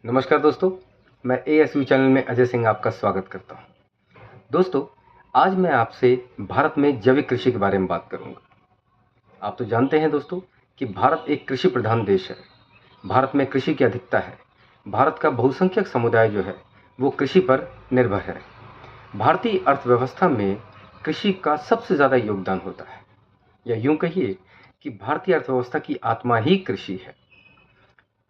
नमस्कार दोस्तों, मैं एएसयू चैनल में अजय सिंह आपका स्वागत करता हूं। दोस्तों, आज मैं आपसे भारत में जैविक कृषि के बारे में बात करूंगा। आप तो जानते हैं दोस्तों कि भारत एक कृषि प्रधान देश है। भारत में कृषि की अधिकता है। भारत का बहुसंख्यक समुदाय जो है वो कृषि पर निर्भर है। भारतीय अर्थव्यवस्था में कृषि का सबसे ज़्यादा योगदान होता है, या यूं कहिए कि भारतीय अर्थव्यवस्था की आत्मा ही कृषि है।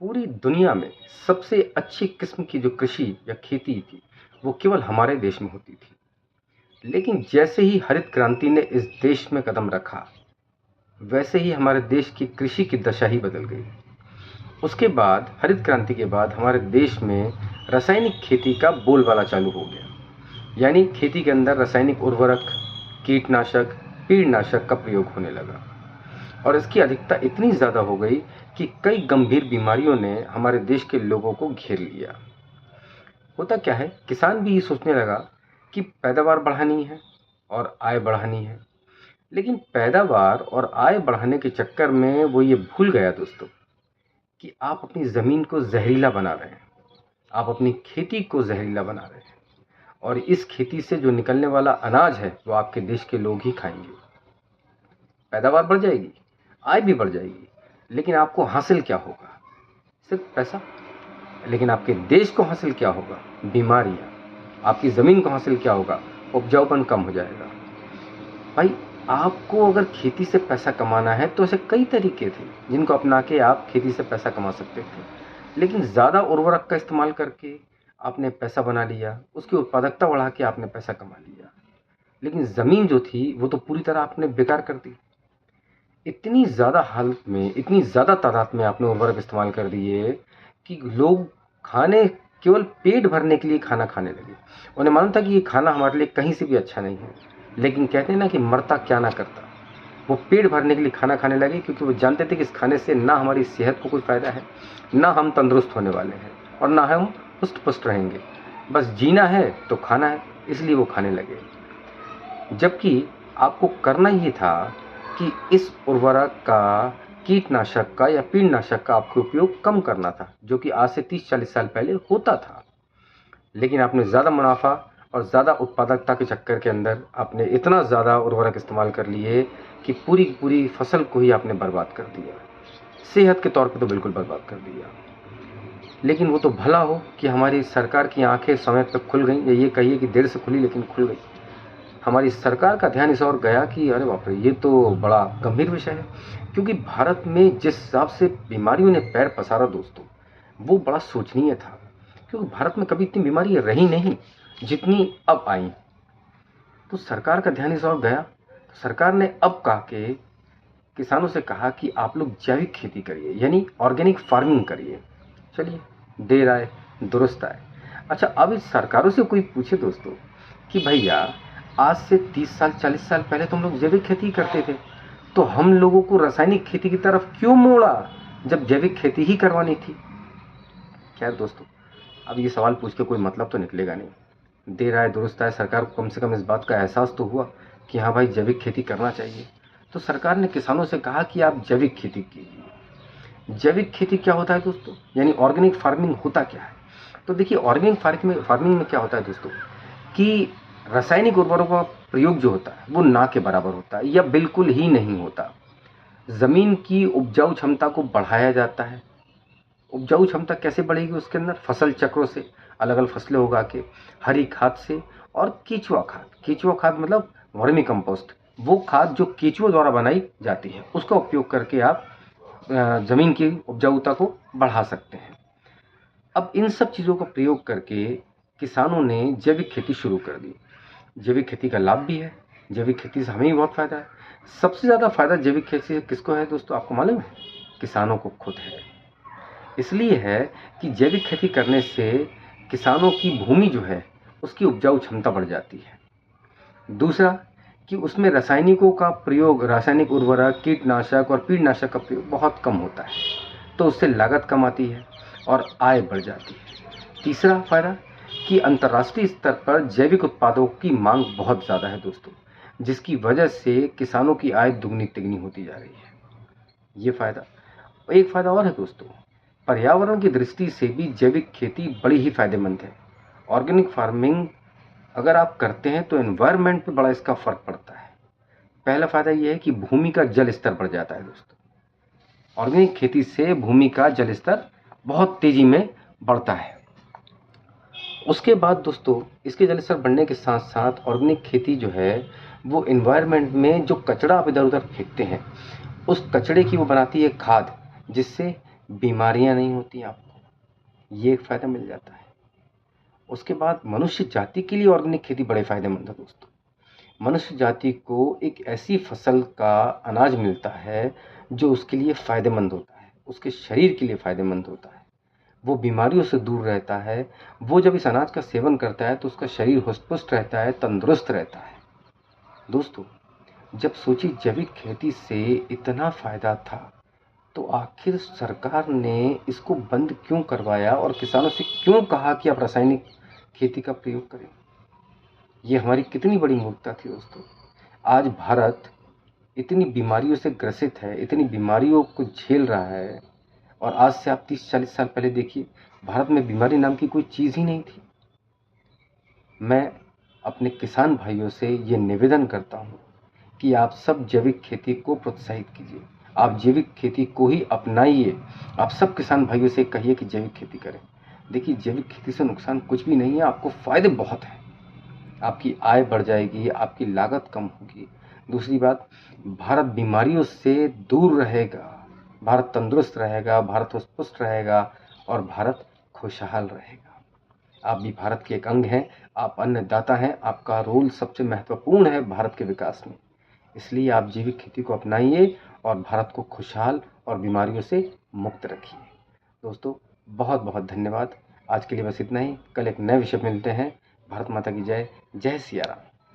पूरी दुनिया में सबसे अच्छी किस्म की जो कृषि या खेती थी वो केवल हमारे देश में होती थी। लेकिन जैसे ही हरित क्रांति ने इस देश में कदम रखा, वैसे ही हमारे देश की कृषि की दशा ही बदल गई। उसके बाद हरित क्रांति के बाद हमारे देश में रासायनिक खेती का बोलबाला चालू हो गया। यानी खेती के अंदर रासायनिक उर्वरक, कीटनाशक, कीड़नाशक का प्रयोग होने लगा और इसकी अधिकता इतनी ज़्यादा हो गई कि कई गंभीर बीमारियों ने हमारे देश के लोगों को घेर लिया। होता क्या है, किसान भी ये सोचने लगा कि पैदावार बढ़ानी है और आय बढ़ानी है। लेकिन पैदावार और आय बढ़ाने के चक्कर में वो ये भूल गया दोस्तों कि आप अपनी ज़मीन को जहरीला बना रहे हैं, आप अपनी खेती को जहरीला बना रहे हैं और इस खेती से जो निकलने वाला अनाज है वो आपके देश के लोग ही खाएंगे। पैदावार बढ़ जाएगी, आय भी बढ़ जाएगी, लेकिन आपको हासिल क्या होगा? सिर्फ पैसा। लेकिन आपके देश को हासिल क्या होगा? बीमारियां। आपकी ज़मीन को हासिल क्या होगा? उपजाऊपन कम हो जाएगा। भाई, आपको अगर खेती से पैसा कमाना है तो ऐसे कई तरीके थे जिनको अपना के आप खेती से पैसा कमा सकते थे। लेकिन ज़्यादा उर्वरक का इस्तेमाल करके आपने पैसा बना लिया, उसकी उत्पादकता बढ़ा के आपने पैसा कमा लिया। लेकिन ज़मीन जो थी वो तो पूरी तरह आपने बेकार कर दी। इतनी ज़्यादा हालत में, इतनी ज़्यादा तादाद में आपने उर्वरक इस्तेमाल कर दिए कि लोग खाने, केवल पेट भरने के लिए खाना खाने लगे। उन्हें मालूम था कि ये खाना हमारे लिए कहीं से भी अच्छा नहीं है, लेकिन कहते हैं ना कि मरता क्या ना करता। वो पेट भरने के लिए खाना खाने लगे क्योंकि वो जानते थे कि इस खाने से ना हमारी सेहत को कोई फ़ायदा है, ना हम तंदुरुस्त होने वाले हैं और ना हम पुष्ट पुष्ट रहेंगे। बस जीना है तो खाना है, इसलिए वो खाने लगे। जबकि आपको करना ये था कि इस उर्वरक का, कीटनाशक का या कीड़नाशक का आपको उपयोग कम करना था, जो कि आज से 30-40 साल पहले होता था। लेकिन आपने ज़्यादा मुनाफा और ज़्यादा उत्पादकता के चक्कर के अंदर आपने इतना ज़्यादा उर्वरक इस्तेमाल कर लिए कि पूरी पूरी फसल को ही आपने बर्बाद कर दिया। सेहत के तौर पे तो बिल्कुल बर्बाद कर दिया। लेकिन वो तो भला हो कि हमारी सरकार की आंखें समय पर खुल गई, या ये कहिए कि देर से खुली लेकिन खुल गई। हमारी सरकार का ध्यान इस ओर गया कि अरे बाप रे, ये तो बड़ा गंभीर विषय है। क्योंकि भारत में जिस हिसाब से बीमारियों ने पैर पसारा दोस्तों, वो बड़ा शोचनीय था। क्योंकि भारत में कभी इतनी बीमारियां रही नहीं जितनी अब आई। तो सरकार का ध्यान इस ओर गया। तो सरकार ने अब कहा कि किसानों से कहा कि आप लोग जैविक खेती करिए, यानी ऑर्गेनिक फार्मिंग करिए। चलिए, देर आए दुरुस्त आए। अच्छा, अब इस सरकारों से कोई पूछे दोस्तों कि भैया, आज से 30 साल 40 साल पहले तो हम लोग जैविक खेती करते थे, तो हम लोगों को रासायनिक खेती की तरफ क्यों मोड़ा जब जैविक खेती ही करवानी थी? खैर दोस्तों, अब ये सवाल पूछ के कोई मतलब तो निकलेगा नहीं। देर आए दुरुस्त आए, सरकार को कम से कम इस बात का एहसास तो हुआ कि हाँ भाई, जैविक खेती करना चाहिए। तो सरकार ने किसानों से कहा कि आप जैविक खेती कीजिए। जैविक खेती क्या होता है दोस्तों, यानी ऑर्गेनिक फार्मिंग होता क्या है? तो देखिए, ऑर्गेनिक फार्मिंग में क्या होता है दोस्तों कि रासायनिक उर्वरकों का प्रयोग जो होता है वो ना के बराबर होता है या बिल्कुल ही नहीं होता। ज़मीन की उपजाऊ क्षमता को बढ़ाया जाता है। उपजाऊ क्षमता कैसे बढ़ेगी उसके अंदर? फसल चक्रों से, अलग अलग फसलें उगा के, हरी खाद से और केचुआ खाद। केचुआ खाद मतलब वर्मी कंपोस्ट, वो खाद जो केचुओं द्वारा बनाई जाती है, उसका उपयोग करके आप ज़मीन की उपजाऊता को बढ़ा सकते हैं। अब इन सब चीज़ों का प्रयोग करके किसानों ने जैविक खेती शुरू कर दी। जैविक खेती का लाभ भी है, जैविक खेती से हमें भी बहुत फ़ायदा है। सबसे ज़्यादा फ़ायदा जैविक खेती से किसको है दोस्तों, आपको मालूम है? किसानों को खुद है। इसलिए है कि जैविक खेती करने से किसानों की भूमि जो है उसकी उपजाऊ क्षमता बढ़ जाती है। दूसरा कि उसमें रासायनिकों का प्रयोग, रासायनिक उर्वरक, कीटनाशक और कीड़नाशक का प्रयोग बहुत कम होता है, तो उससे लागत कम आती है और आय बढ़ जाती है। तीसरा फ़ायदा कि अंतर्राष्ट्रीय स्तर पर जैविक उत्पादों की मांग बहुत ज़्यादा है दोस्तों, जिसकी वजह से किसानों की आय दुगनी तिगनी होती जा रही है। ये फ़ायदा। एक फ़ायदा और है दोस्तों पर्यावरण की दृष्टि से भी जैविक खेती बड़ी ही फायदेमंद है। ऑर्गेनिक फार्मिंग अगर आप करते हैं तो एनवायरनमेंट पे बड़ा इसका फर्क पड़ता है। पहला फायदा यह है कि भूमि का जल स्तर बढ़ जाता है दोस्तों। ऑर्गेनिक खेती से भूमि का जल स्तर बहुत तेजी में बढ़ता है। उसके बाद दोस्तों इसके जल स्तर बढ़ने के साथ साथ ऑर्गेनिक खेती जो है वो एनवायरनमेंट में जो कचरा आप इधर उधर फेंकते हैं उस कचड़े की वो बनाती है खाद, जिससे बीमारियां नहीं होती आपको। ये एक फ़ायदा मिल जाता है। उसके बाद मनुष्य जाति के लिए ऑर्गेनिक खेती बड़े फ़ायदेमंद है दोस्तों। मनुष्य जाति को एक ऐसी फसल का अनाज मिलता है जो उसके लिए फ़ायदेमंद होता है, उसके शरीर के लिए फ़ायदेमंद होता है। वो बीमारियों से दूर रहता है। वो जब इस अनाज का सेवन करता है तो उसका शरीर हुष्ट-पुष्ट रहता है, तंदुरुस्त रहता है। दोस्तों जब सोची जैविक खेती से इतना फ़ायदा था तो आखिर सरकार ने इसको बंद क्यों करवाया और किसानों से क्यों कहा कि आप रासायनिक खेती का प्रयोग करें? ये हमारी कितनी बड़ी मूर्खता थी दोस्तों। आज भारत इतनी बीमारियों से ग्रसित है, इतनी बीमारियों को झेल रहा है और आज से आप 30-40 साल पहले देखिए, भारत में बीमारी नाम की कोई चीज़ ही नहीं थी। मैं अपने किसान भाइयों से ये निवेदन करता हूँ कि आप सब जैविक खेती को प्रोत्साहित कीजिए। आप जैविक खेती को ही अपनाइए। आप सब किसान भाइयों से कहिए कि जैविक खेती करें। देखिए जैविक खेती से नुकसान कुछ भी नहीं है, आपको फ़ायदे बहुत हैं। आपकी आय बढ़ जाएगी, आपकी लागत कम होगी। दूसरी बात, भारत बीमारियों से दूर रहेगा, भारत तंदुरुस्त रहेगा, भारत हुष्ट-पुष्ट रहेगा और भारत खुशहाल रहेगा। आप भी भारत के एक अंग हैं, आप अन्नदाता हैं, आपका रोल सबसे महत्वपूर्ण है भारत के विकास में। इसलिए आप जैविक खेती को अपनाइए और भारत को खुशहाल और बीमारियों से मुक्त रखिए। दोस्तों बहुत बहुत धन्यवाद। आज के लिए बस इतना ही। कल एक नए विषय पे मिलते हैं। भारत माता की जय। जय सिया राम।